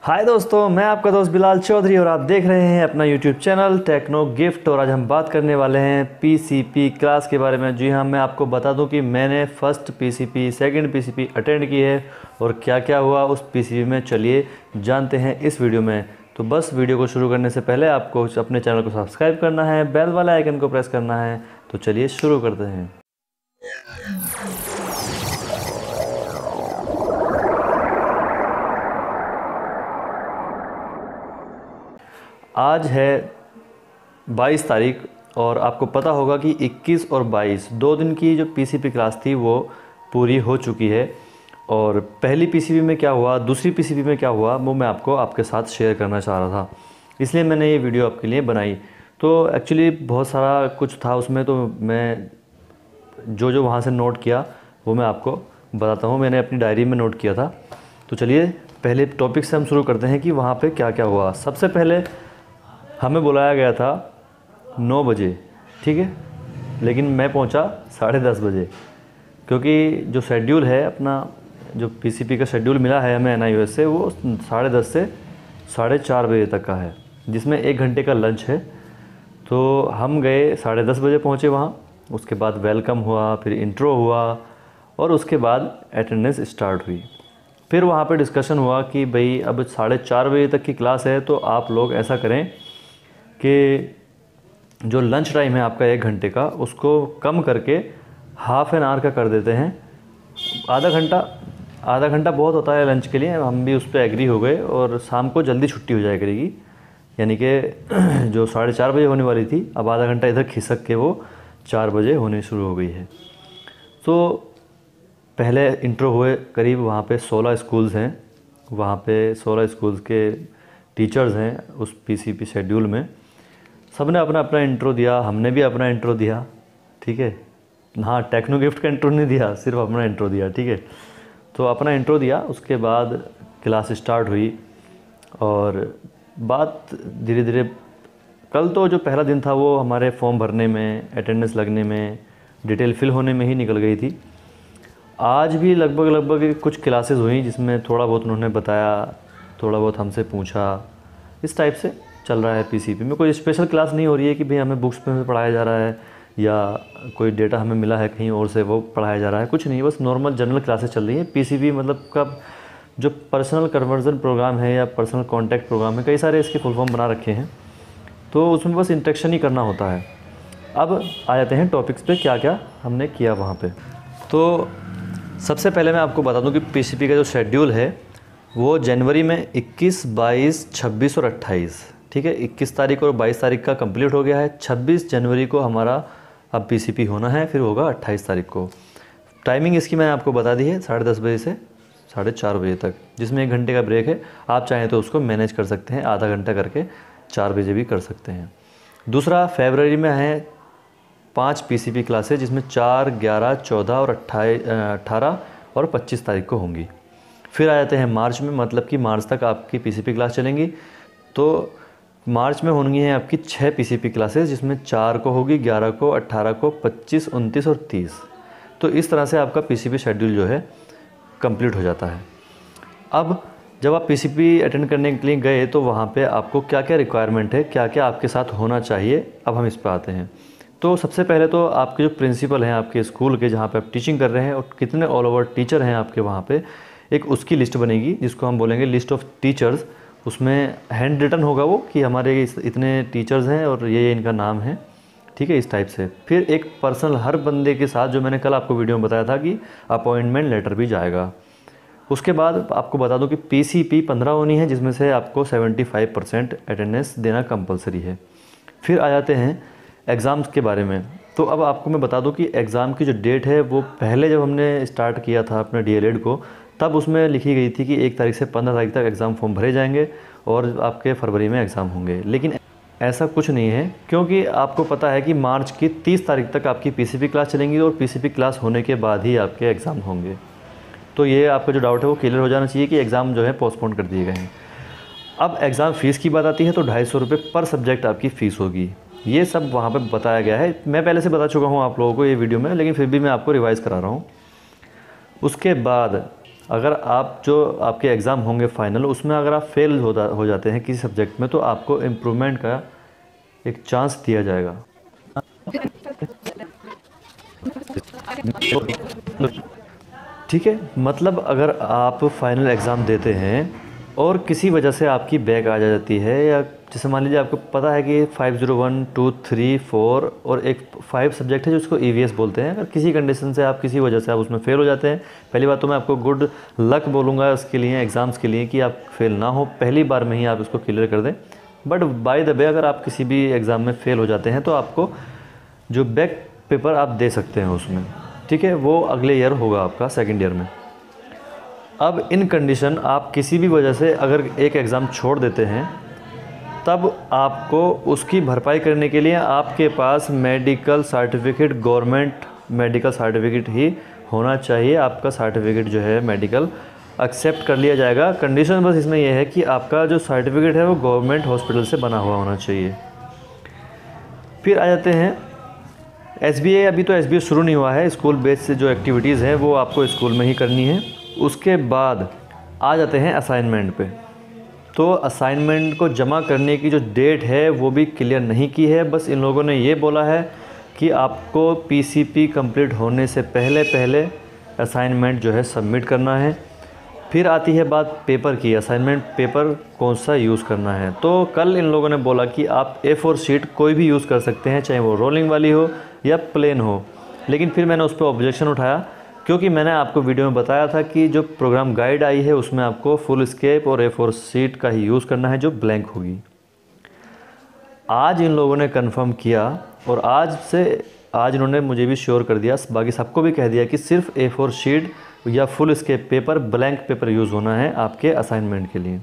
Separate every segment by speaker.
Speaker 1: हाय दोस्तों, मैं आपका दोस्त बिलाल चौधरी और आप देख रहे हैं अपना यूट्यूब चैनल टेक्नो गिफ्ट। और आज हम बात करने वाले हैं पीसीपी क्लास के बारे में। जी हाँ, मैं आपको बता दूं कि मैंने first PCP, second PCP attend की है और क्या क्या हुआ उस पीसीपी में, चलिए जानते हैं इस वीडियो में। तो बस वीडियो को शुरू करने से पहले आपको अपने चैनल को सब्सक्राइब करना है, बेल वाला आइकन को प्रेस करना है। तो चलिए शुरू करते हैं। आज है 22 तारीख और आपको पता होगा कि 21 और 22 दो दिन की जो पीसीपी क्लास थी वो पूरी हो चुकी है। और पहली पीसीपी में क्या हुआ, दूसरी पीसीपी में क्या हुआ, वो मैं आपके साथ शेयर करना चाह रहा था, इसलिए मैंने ये वीडियो आपके लिए बनाई। तो एक्चुअली बहुत सारा कुछ था उसमें, तो मैं जो वहाँ से नोट किया वो मैं आपको बताता हूँ। मैंने अपनी डायरी में नोट किया था। तो चलिए पहले टॉपिक से हम शुरू करते हैं कि वहाँ पे क्या क्या हुआ। सबसे पहले हमें बुलाया गया था 9 बजे, ठीक है, लेकिन मैं पहुंचा 10:30 बजे, क्योंकि जो शेड्यूल है अपना, जो पीसीपी का शेड्यूल मिला है हमें एनआईओएस से, वो 10:30 से 4:30 बजे तक का है, जिसमें 1 घंटे का लंच है। तो हम गए 10:30 बजे पहुँचे वहाँ। उसके बाद वेलकम हुआ, फिर इंट्रो हुआ और उसके बाद अटेंडेंस स्टार्ट हुई। फिर वहाँ पे डिस्कशन हुआ कि भाई अब 4:30 बजे तक की क्लास है, तो आप लोग ऐसा करें कि जो लंच टाइम है आपका 1 घंटे का, उसको कम करके हाफ़ एन आवर का कर देते हैं। आधा घंटा बहुत होता है लंच के लिए। हम भी उस पर एग्री हो गए और शाम को जल्दी छुट्टी हो जाया करेगी, यानी कि जो 4:30 बजे होने वाली थी, अब आधा घंटा इधर खिसक के वो 4 बजे होने शुरू हो गई है। तो पहले इंट्रो हुए, करीब वहाँ पे 16 स्कूल्स हैं, वहाँ पे 16 स्कूल्स के टीचर्स हैं उस पीसीपी शेड्यूल में। सब ने अपना अपना इंट्रो दिया, हमने भी अपना इंट्रो दिया, ठीक है। हाँ, टेक्नो गिफ्ट का इंट्रो नहीं दिया, सिर्फ अपना इंट्रो दिया, ठीक है। तो अपना इंट्रो दिया, उसके बाद क्लास स्टार्ट हुई और बात धीरे धीरे, कल तो जो पहला दिन था वो हमारे फॉर्म भरने में, अटेंडेंस लगने में, डिटेल फिल होने में ही निकल गई थी। आज भी लगभग कुछ क्लासेस हुई जिसमें थोड़ा बहुत उन्होंने बताया, थोड़ा बहुत हमसे पूछा, इस टाइप से चल रहा है पीसीपी में। कोई स्पेशल क्लास नहीं हो रही है कि भाई हमें बुक्स पे पढ़ाया जा रहा है या कोई डेटा हमें मिला है कहीं और से वो पढ़ाया जा रहा है, कुछ नहीं, बस नॉर्मल जनरल क्लासेस चल रही हैं। पीसीपी मतलब का जो पर्सनल कन्वर्जन प्रोग्राम है या पर्सनल कॉन्टैक्ट प्रोग्राम है, कई सारे इसके फुल फॉर्म बना रखे हैं, तो उसमें बस इंटरेक्शन ही करना होता है। अब आ जाते हैं टॉपिक्स पे, क्या क्या हमने किया वहाँ पे। तो सबसे पहले मैं आपको बता दूँ कि पीसीपी का जो शेड्यूल है वो जनवरी में 21, 22, 26 और 28, ठीक है। 21 तारीख और 22 तारीख का कंप्लीट हो गया है। 26 जनवरी को हमारा अब पीसीपी होना है, फिर होगा 28 तारीख को। टाइमिंग इसकी मैंने आपको बता दी है, 10:30 बजे से 4:30 बजे तक, जिसमें 1 घंटे का ब्रेक है। आप चाहें तो उसको मैनेज कर सकते हैं, आधा घंटा करके 4 बजे भी कर सकते हैं। दूसरा, फरवरी में है 5 पीसीपी क्लासेज, जिसमें 4, 11, 14 और 18 और 25 तारीख को होंगी। फिर आ जाते हैं मार्च में, मतलब कि मार्च तक आपकी पीसीपी क्लास चलेंगी। तो मार्च में होंगी हैं आपकी 6 पीसीपी क्लासेस, जिसमें 4 को होगी, 11 को, 18 को, 25, 29 और 30। तो इस तरह से आपका पीसीपी शेड्यूल जो है कंप्लीट हो जाता है। अब जब आप पीसीपी अटेंड करने के लिए गए तो वहाँ पे आपको क्या क्या रिक्वायरमेंट है, क्या क्या आपके साथ होना चाहिए, अब हम इस पर आते हैं। तो सबसे पहले तो आपके जो प्रिंसिपल हैं आपके स्कूल के, जहाँ पे आप टीचिंग कर रहे हैं, और कितने ऑल ओवर टीचर हैं आपके वहाँ पे, एक उसकी लिस्ट बनेगी जिसको हम बोलेंगे लिस्ट ऑफ टीचर्स। उसमें हैंड रिटन होगा वो कि हमारे इतने टीचर्स हैं और ये इनका नाम है, ठीक है, इस टाइप से। फिर एक पर्सनल हर बंदे के साथ, जो मैंने कल आपको वीडियो में बताया था कि अपॉइंटमेंट लेटर भी जाएगा। उसके बाद आपको बता दूं कि पीसीपी 15 होनी है, जिसमें से आपको 75% अटेंडेंस देना कंपलसरी है। फिर आ जाते हैं एग्ज़ाम्स के बारे में। तो अब आपको मैं बता दूं कि एग्ज़ाम की जो डेट है वो पहले जब हमने स्टार्ट किया था अपने डीएलएड को, तब उसमें लिखी गई थी कि 1 तारीख से 15 तारीख तक एग्ज़ाम फॉर्म भरे जाएंगे और आपके फरवरी में एग्ज़ाम होंगे। लेकिन ऐसा कुछ नहीं है, क्योंकि आपको पता है कि मार्च की 30 तारीख तक आपकी पीसीपी क्लास चलेंगी और पीसीपी क्लास होने के बाद ही आपके एग्ज़ाम होंगे। तो ये आपका जो डाउट है वो क्लियर हो जाना चाहिए कि एग्ज़ाम जो है पोस्टपोन कर दिए गए हैं। अब एग्ज़ाम फ़ीस की बात आती है तो 250 रुपये पर सब्जेक्ट आपकी फ़ीस होगी। ये सब वहाँ पे बताया गया है, मैं पहले से बता चुका हूँ आप लोगों को ये वीडियो में, लेकिन फिर भी मैं आपको रिवाइज़ करा रहा हूँ। उसके बाद अगर आप जो आपके एग्ज़ाम होंगे फाइनल, उसमें अगर आप फेल हो जाते हैं किसी सब्जेक्ट में, तो आपको इम्प्रूवमेंट का एक चांस दिया जाएगा। ठीक है, मतलब अगर आप फाइनल एग्ज़ाम देते हैं और किसी वजह से आपकी बैक आ जाती है, या जैसे मान लीजिए आपको पता है कि 501, 2, 3, 4 और एक 5 सब्जेक्ट है जिसको EVS बोलते हैं, अगर किसी कंडीशन से आप किसी वजह से आप उसमें फ़ेल हो जाते हैं, पहली बात तो मैं आपको गुड लक बोलूँगा उसके लिए, एग्ज़ाम्स के लिए, कि आप फेल ना हो, पहली बार में ही आप इसको क्लियर कर दें। बट बाय द वे अगर आप किसी भी एग्ज़ाम में फ़ेल हो जाते हैं तो आपको जो बैक पेपर आप दे सकते हैं उसमें, ठीक है, वो अगले ईयर होगा आपका सेकेंड ईयर में। अब इन कंडीशन आप किसी भी वजह से अगर एक एग्ज़ाम छोड़ देते हैं, तब आपको उसकी भरपाई करने के लिए आपके पास medical certificate, government medical certificate ही होना चाहिए। आपका सर्टिफिकेट जो है मेडिकल एक्सेप्ट कर लिया जाएगा। कंडीशन बस इसमें यह है कि आपका जो सर्टिफिकेट है वो गवर्नमेंट हॉस्पिटल से बना हुआ होना चाहिए। फिर आ जाते हैं SBA। अभी तो SBA शुरू नहीं हुआ है, स्कूल बेस से जो एक्टिविटीज़ हैं वो आपको स्कूल में ही करनी है। उसके बाद आ जाते हैं असाइनमेंट पे। तो असाइनमेंट को जमा करने की जो डेट है वो भी क्लियर नहीं की है, बस इन लोगों ने ये बोला है कि आपको PCP कंप्लीट होने से पहले पहले असाइनमेंट जो है सबमिट करना है। फिर आती है बात पेपर की, असाइनमेंट पेपर कौन सा यूज़ करना है। तो कल इन लोगों ने बोला कि आप A4 शीट कोई भी यूज़ कर सकते हैं, चाहे वो रोलिंग वाली हो या प्लेन हो। लेकिन फिर मैंने उस पर ऑब्जेक्शन उठाया, क्योंकि मैंने आपको वीडियो में बताया था कि जो प्रोग्राम गाइड आई है उसमें आपको फुल स्केप और A4 शीट का ही यूज़ करना है जो ब्लैंक होगी। आज इन लोगों ने कंफर्म किया और आज इन्होंने मुझे भी श्योर कर दिया, बाकी सबको भी कह दिया कि सिर्फ A4 शीट या foolscap paper, blank paper use होना है आपके असाइनमेंट के लिए।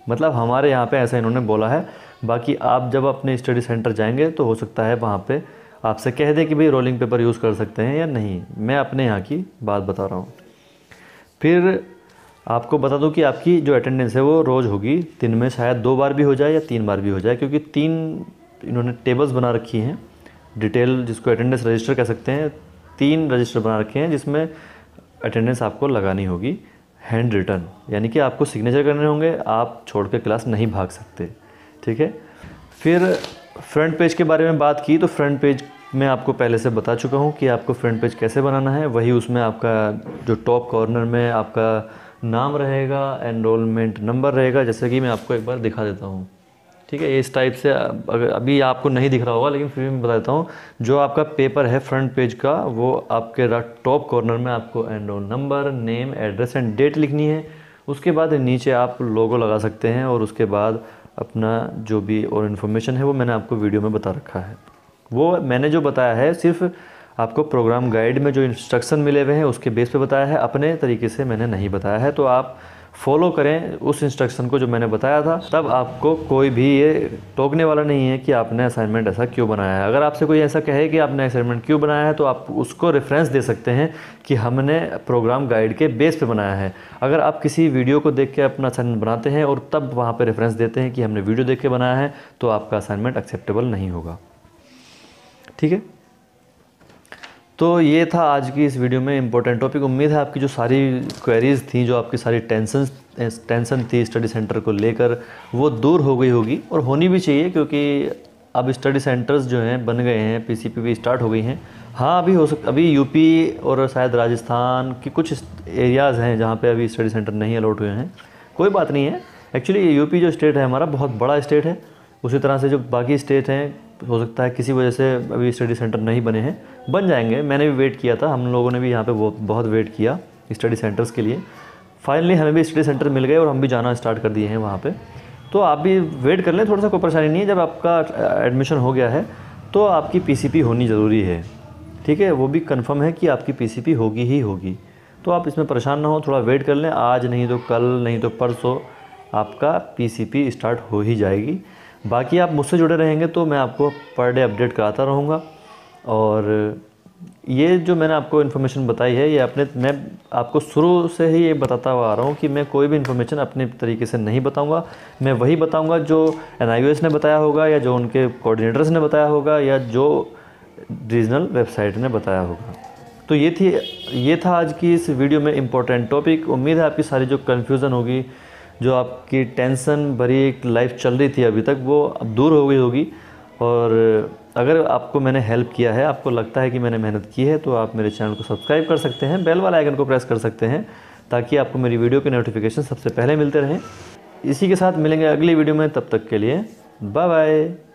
Speaker 1: मतलब हमारे यहाँ पे ऐसा इन्होंने बोला है। बाकी आप जब अपने स्टडी सेंटर जाएंगे तो हो सकता है वहाँ पे आपसे कह दें कि भाई रोलिंग पेपर यूज़ कर सकते हैं या नहीं। मैं अपने यहाँ की बात बता रहा हूँ। फिर आपको बता दूँ कि आपकी जो अटेंडेंस है वो रोज़ होगी, दिन में शायद 2 बार भी हो जाए या 3 बार भी हो जाए, क्योंकि 3 इन्होंने टेबल्स बना रखी हैं, डिटेल जिसको अटेंडेंस रजिस्टर कह सकते हैं। 3 रजिस्टर बना रखे हैं जिसमें अटेंडेंस आपको लगानी होगी हैंड रिटन, यानी कि आपको सिग्नेचर करने होंगे, आप छोड़ के क्लास नहीं भाग सकते, ठीक है। फिर फ्रंट पेज के बारे में बात की, तो फ्रंट पेज मैं आपको पहले से बता चुका हूँ कि आपको फ्रंट पेज कैसे बनाना है। वही उसमें आपका जो टॉप कॉर्नर में आपका नाम रहेगा, एनरोलमेंट नंबर रहेगा, जैसे कि मैं आपको एक बार दिखा देता हूँ, ठीक है। इस टाइप से, अगर अभी आपको नहीं दिख रहा होगा लेकिन फिर मैं बता देता हूँ, जो आपका पेपर है फ्रंट पेज का, वो आपके टॉप कॉर्नर में आपको enrol number, name, address and date लिखनी है। उसके बाद नीचे आप लोगो लगा सकते हैं और उसके बाद अपना जो भी और इन्फॉर्मेशन है वो मैंने आपको वीडियो में बता रखा है। वो मैंने जो बताया है सिर्फ आपको प्रोग्राम गाइड में जो इंस्ट्रक्शन मिले हुए हैं उसके बेस पे बताया है, अपने तरीके से मैंने नहीं बताया है। तो आप फॉलो करें उस इंस्ट्रक्शन को जो मैंने बताया था, तब आपको कोई भी ये टोकने वाला नहीं है कि आपने असाइनमेंट ऐसा क्यों बनाया है। अगर आपसे कोई ऐसा कहे कि आपने असाइनमेंट क्यों बनाया है, तो आप उसको रेफरेंस दे सकते हैं कि हमने प्रोग्राम गाइड के बेस पे बनाया है। अगर आप किसी वीडियो को देख के अपना असाइनमेंट बनाते हैं और तब वहाँ पर रेफरेंस देते हैं कि हमने वीडियो देख के बनाया है, तो आपका असाइनमेंट एक्सेप्टेबल नहीं होगा, ठीक है। तो ये था आज की इस वीडियो में इम्पोर्टेंट टॉपिक। उम्मीद है आपकी जो सारी क्वेरीज़ थी, जो आपकी सारी टेंशन थी स्टडी सेंटर को लेकर, वो दूर हो गई होगी, और होनी भी चाहिए, क्योंकि अब स्टडी सेंटर्स जो हैं बन गए हैं, PCP भी स्टार्ट हो गई हैं। हाँ, अभी यूपी और शायद राजस्थान की कुछ एरियाज़ हैं जहाँ पे अभी स्टडी सेंटर नहीं अलॉट हुए हैं। कोई बात नहीं है, एक्चुअली यूपी जो स्टेट है हमारा बहुत बड़ा स्टेट है। उसी तरह से जो बाकी स्टेट हैं, हो सकता है किसी वजह से अभी स्टडी सेंटर नहीं बने हैं, बन जाएंगे। मैंने भी वेट किया था, हम लोगों ने भी यहाँ पे बहुत वेट किया स्टडी सेंटर्स के लिए। फाइनली हमें भी स्टडी सेंटर मिल गए और हम भी जाना स्टार्ट कर दिए हैं वहाँ पे। तो आप भी वेट कर लें, थोड़ा सा कोई परेशानी नहीं है। जब आपका एडमिशन हो गया है तो आपकी PCP होनी ज़रूरी है, ठीक है। वो भी कन्फर्म है कि आपकी PCP होगी ही होगी। तो आप इसमें परेशान ना हो, थोड़ा वेट कर लें। आज नहीं तो कल, नहीं तो परसों आपका PCP स्टार्ट हो ही जाएगी। बाकी आप मुझसे जुड़े रहेंगे तो मैं आपको पर डे अपडेट कराता रहूँगा। और ये जो मैंने आपको इन्फॉर्मेशन बताई है, ये मैं आपको शुरू से ही ये बताता हुआ आ रहा हूँ कि मैं कोई भी इन्फॉर्मेशन अपने तरीके से नहीं बताऊँगा। मैं वही बताऊँगा जो NIOS ने बताया होगा, या जो उनके कोऑर्डिनेटर्स ने बताया होगा, या जो रीजनल वेबसाइट ने बताया होगा। तो ये था आज की इस वीडियो में इम्पोर्टेंट टॉपिक। उम्मीद है आपकी सारी जो कन्फ्यूज़न होगी, जो आपकी टेंशन भरी एक लाइफ चल रही थी अभी तक, वो अब दूर हो गई होगी। और अगर आपको मैंने हेल्प किया है, आपको लगता है कि मैंने मेहनत की है, तो आप मेरे चैनल को सब्सक्राइब कर सकते हैं, बेल वाला आइकन को प्रेस कर सकते हैं, ताकि आपको मेरी वीडियो के नोटिफिकेशन सबसे पहले मिलते रहें। इसी के साथ मिलेंगे अगली वीडियो में, तब तक के लिए बाय बाय।